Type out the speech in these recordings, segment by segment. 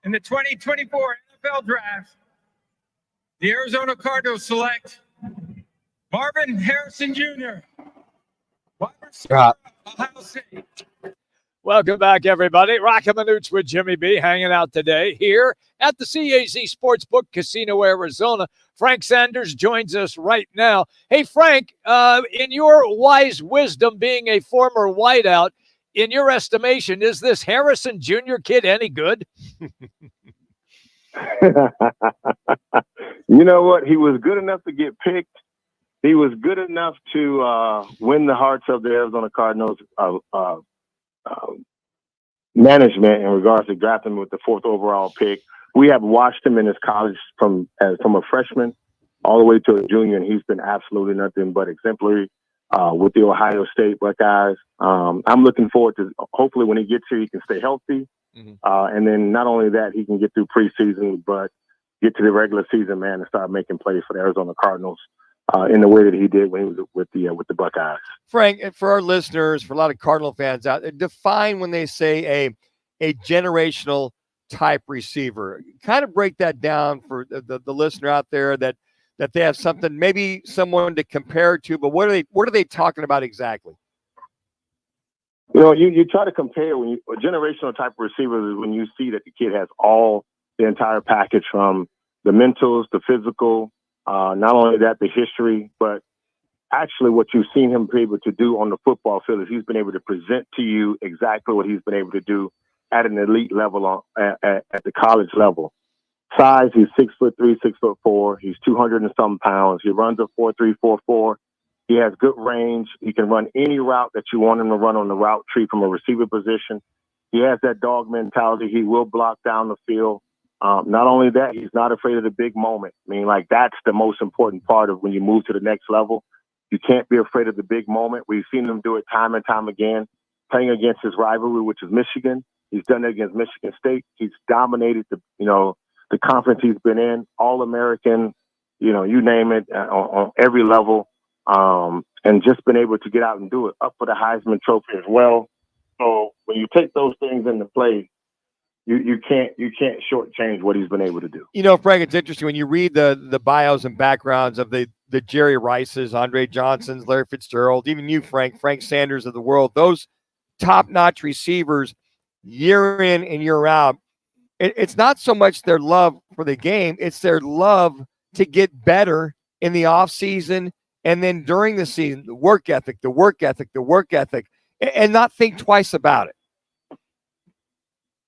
In the 2024 NFL Draft, the Arizona Cardinals select Marvin Harrison Jr., wide receiver, Ohio State. Welcome back, everybody. Rockin' the Newts with Jimmy B hanging out today here at the CAZ Sportsbook Casino, Arizona. Frank Sanders joins us right now. Hey, Frank, in your wise wisdom, being a former wideout, in your estimation, is this Harrison Jr. kid any good? You know what? He was good enough to get picked. He was good enough to win the hearts of the Arizona Cardinals management in regards to drafting him with the 4th overall pick. We have watched him in his college from a freshman all the way to a junior, and he's been absolutely nothing but exemplary with the Ohio State Buckeyes. I'm looking forward to hopefully when he gets here, he can stay healthy. And then not only that, he can get through preseason, but get to the regular season, man, and start making plays for the Arizona Cardinals in the way that he did when he was with the Buckeyes. Frank, and for our listeners, for a lot of Cardinal fans out there, define when they say a generational type receiver. Kind of break that down for the listener out there that they have something, maybe someone to compare to, but what are they talking about exactly? You know, you try to compare a generational type of receiver is when you see that the kid has all the entire package from the mentals, the physical, not only that, the history, but actually what you've seen him be able to do on the football field is he's been able to present to you exactly what he's been able to do at an elite level at the college level. Size, he's 6'3", 6'4". He's 200 and some pounds. He runs a 4.3, 4.4. He has good range. He can run any route that you want him to run on the route tree from a receiver position. He has that dog mentality. He will block down the field. Not only that, he's not afraid of the big moment. I mean, like, that's the most important part of when you move to the next level. You can't be afraid of the big moment. We've seen him do it time and time again, playing against his rivalry, which is Michigan. He's done it against Michigan State. He's dominated the conference he's been in, All-American, you name it, on every level, and just been able to get out and do it, up for the Heisman Trophy as well. So when you take those things into play, you can't shortchange what he's been able to do. You know, Frank, it's interesting when you read the bios and backgrounds of the Jerry Rices, Andre Johnsons, Larry Fitzgerald, even you, Frank Sanders of the world, those top-notch receivers year in and year out. It's not so much their love for the game, it's their love to get better in the offseason and then during the season, the work ethic, and not think twice about it.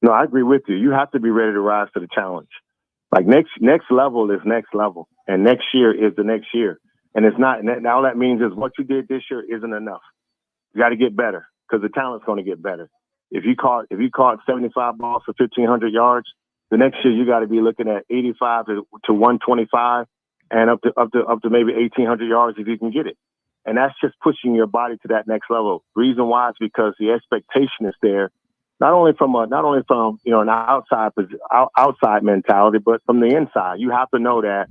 No, I agree with you. You have to be ready to rise to the challenge. Like next level is next level, and next year is the next year. And it's not. And all that means is what you did this year isn't enough. You got to get better because the talent's going to get better. If you caught 75 balls for 1,500 yards, the next year you got to be looking at 85 to 125 and up to maybe 1,800 yards if you can get it. And that's just pushing your body to that next level. Reason why is because the expectation is there. Not only from an outside mentality, but from the inside. You have to know that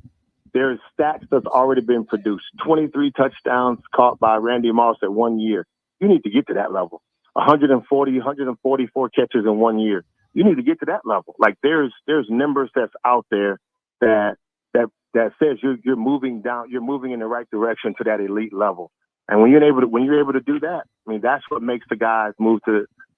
there's stats that's already been produced. 23 touchdowns caught by Randy Moss at 1 year. You need to get to that level. 144 catches in 1 year. You need to get to that level. Like there's numbers that's out there that says you're moving down, you're moving in the right direction to that elite level. And when you're able to do that, I mean, that's what makes the guys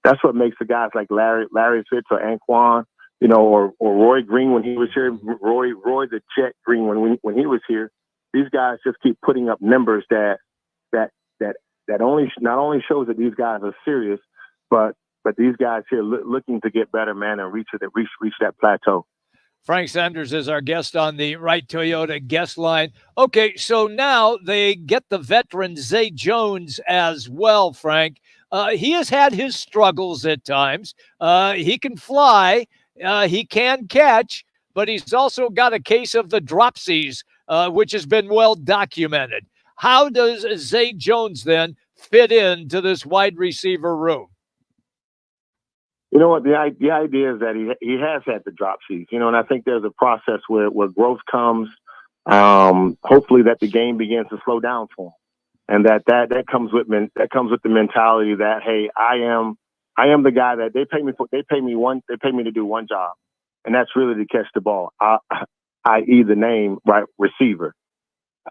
that's what makes the guys like Larry Fitz or Anquan, or Roy Green when he was here, Roy the Jet Green when he was here. These guys just keep putting up numbers that not only shows that these guys are serious, but these guys here looking to get better, man, and reach that plateau. Frank Sanders is our guest on the Right Toyota guest line. Okay, so now they get the veteran Zay Jones as well, Frank. He has had his struggles at times. He can fly. He can catch, but he's also got a case of the dropsies, which has been well documented. How does Zay Jones then fit into this wide receiver room? You know what? The idea is that he has had the dropsies, and I think there's a process where growth comes. Hopefully that the game begins to slow down for him. And that comes with the mentality that, hey, I am the guy that they pay me to do one job. and that's really to catch the ball, i.e. the name, right, receiver.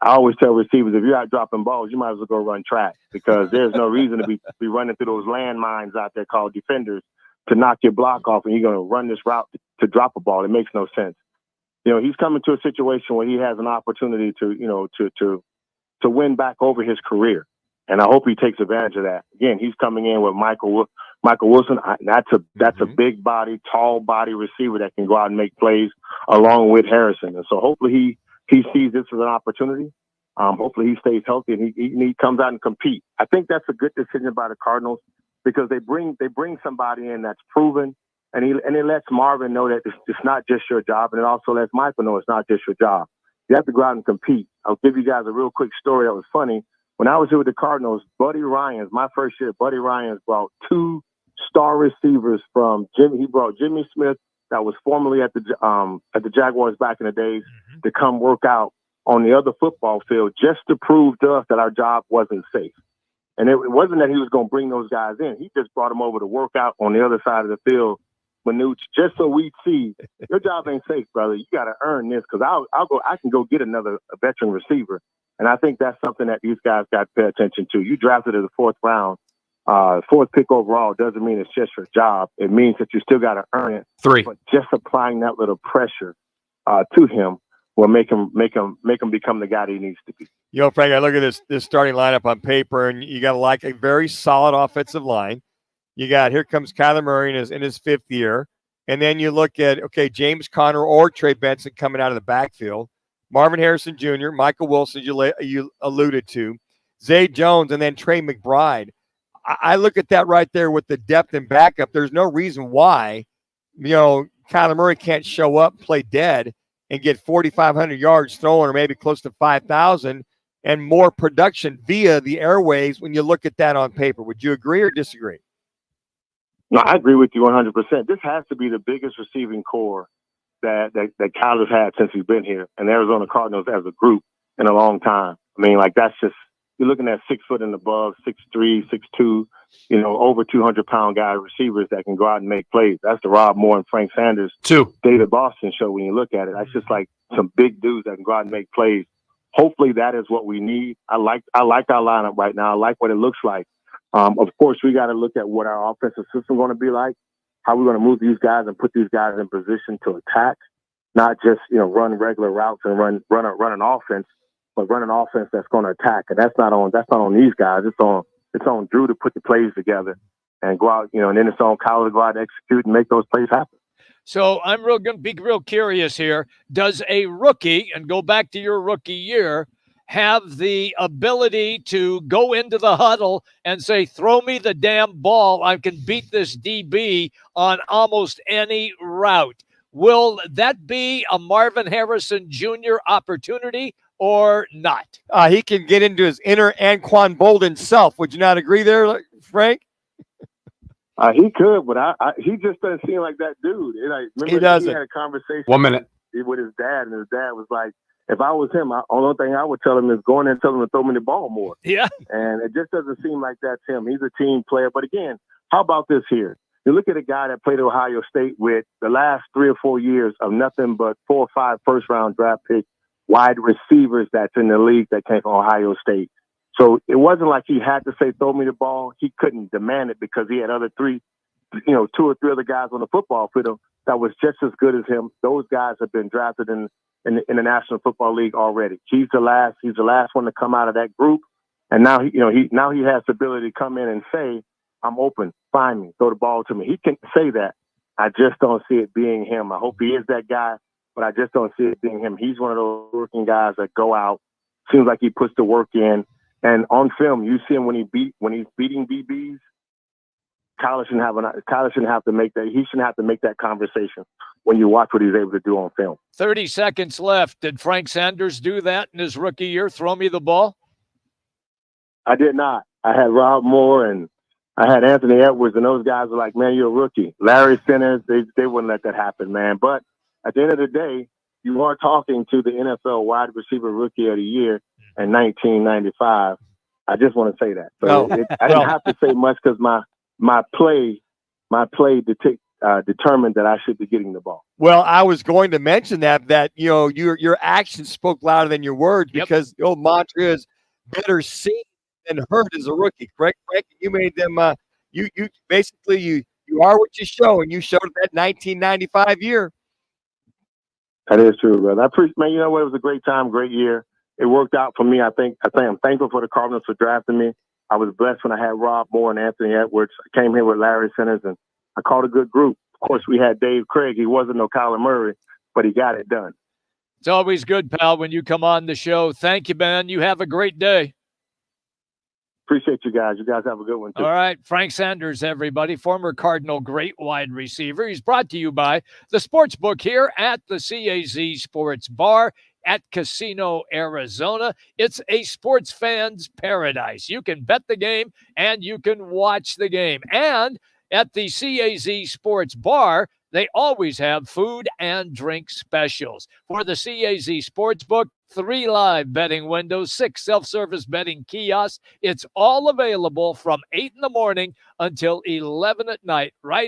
I always tell receivers, if you're out dropping balls, you might as well go run track, because there's no reason to be running through those landmines out there called defenders to knock your block off, and you're going to run this route to drop a ball. It makes no sense. He's coming to a situation where he has an opportunity to win back over his career, and I hope he takes advantage of that. Again, he's coming in with Michael Wilson. That's a big body, tall body receiver that can go out and make plays along with Harrison, and so hopefully he sees this as an opportunity. Hopefully he stays healthy and he comes out and compete. I think that's a good decision by the Cardinals, because they bring somebody in that's proven, and it lets Marvin know that it's not just your job, and it also lets Michael know it's not just your job. You have to go out and compete. I'll give you guys a real quick story that was funny. When I was here with the Cardinals, my first year, Buddy Ryans brought 2 star receivers from Jimmy. He brought Jimmy Smith, that was formerly at the Jaguars back in the days, to come work out on the other football field, just to prove to us that our job wasn't safe. And it wasn't that he was going to bring those guys in. He just brought them over to work out on the other side of the field, Manuch, just so we'd see your job ain't safe, brother. You got to earn this, because I can go get a veteran receiver. And I think that's something that these guys got to pay attention to. You drafted in the 4th round. 4th pick overall doesn't mean it's just your job. It means that you still got to earn it. 3. But just applying that little pressure to him will make him become the guy that he needs to be. Frank, I look at this starting lineup on paper, and you got a very solid offensive line. Here comes Kyler Murray in his 5th year, and then you look at James Conner or Trey Benson coming out of the backfield, Marvin Harrison Jr., Michael Wilson, you alluded to, Zay Jones, and then Trey McBride. I look at that right there with the depth and backup. There's no reason why, Kyler Murray can't show up, play dead, and get 4,500 yards throwing, or maybe close to 5,000, and more production via the airways when you look at that on paper. Would you agree or disagree? No, I agree with you 100%. This has to be the biggest receiving core that Kyler's had since he's been here, and Arizona Cardinals as a group, in a long time. I mean, that's just, you're looking at 6 foot and above, 6'3", 6'2", over 200-pound guy receivers that can go out and make plays. That's the Rob Moore and Frank Sanders, 2, David Boston show when you look at it. That's just like some big dudes that can go out and make plays. Hopefully that is what we need. I like our lineup right now. I like what it looks like. Of course, we got to look at what our offensive system is going to be like, how we're going to move these guys and put these guys in position to attack, not just run regular routes and run an offense, but run an offense that's going to attack. And that's not on these guys. It's on Drew to put the plays together and go out, and then it's on Kyle to go out and execute and make those plays happen. So I'm going to be real curious here. Does a rookie, and go back to your rookie year, have the ability to go into the huddle and say, throw me the damn ball, I can beat this DB on almost any route? Will that be a Marvin Harrison Jr. opportunity or not? He can get into his inner Anquan Bolden self. Would you not agree there, Frank? He could, but he just doesn't seem like that dude. He doesn't. He had a conversation 1 minute with his dad, and his dad was like, if I was him, the only thing I would tell him is go in there and tell him to throw me the ball more. Yeah. And it just doesn't seem like that's him. He's a team player. But again, how about this here? You look at a guy that played at Ohio State with the last 3 or 4 years of nothing but 4 or 5 first-round draft pick wide receivers that's in the league that came from Ohio State. So it wasn't like he had to say, throw me the ball. He couldn't demand it because he had 2 or 3 other guys on the football field that was just as good as him. Those guys have been drafted in the National Football League already. He's the last one to come out of that group. And now he has the ability to come in and say, I'm open, find me, throw the ball to me. He can say that. I just don't see it being him. I hope he is that guy, but I just don't see it being him. He's one of those working guys that go out, seems like he puts the work in. And on film, you see him when he's beating DBs. Kyler shouldn't have to make that. He shouldn't have to make that conversation when you watch what he's able to do on film. 30 seconds left. Did Frank Sanders do that in his rookie year? Throw me the ball? I did not. I had Rob Moore and I had Anthony Edwards, and those guys were like, man, you're a rookie. Larry Sinners, they wouldn't let that happen, man. But at the end of the day, you are talking to the NFL wide receiver rookie of the year in 1995. I just want to say that. So I didn't have to say much because my play determined that I should be getting the ball. Well, I was going to mention that your actions spoke louder than your words, because the old mantra is better seen than heard as a rookie. Correct, Frank? You made them. You basically you are what you show, and you showed that 1995 year. That is true, brother. I appreciate, man. You know what? It was a great time, great year. It worked out for me. I think I'm thankful for the Cardinals for drafting me. I was blessed when I had Rob Moore and Anthony Edwards. I came here with Larry Sanders, and I called a good group. Of course, we had Dave Craig. He wasn't no Kyler Murray, but he got it done. It's always good, pal, when you come on the show. Thank you, man. You have a great day. Appreciate you guys. You guys have a good one, too. All right. Frank Sanders, everybody, former Cardinal great wide receiver. He's brought to you by the Sportsbook here at the CAZ Sports Bar at Casino, Arizona. It's a sports fan's paradise. You can bet the game and you can watch the game. And at the CAZ Sports Bar, they always have food and drink specials. For the CAZ Sportsbook, 3 live betting windows, 6 self-service betting kiosks. It's all available from 8 in the morning until 11 at night, right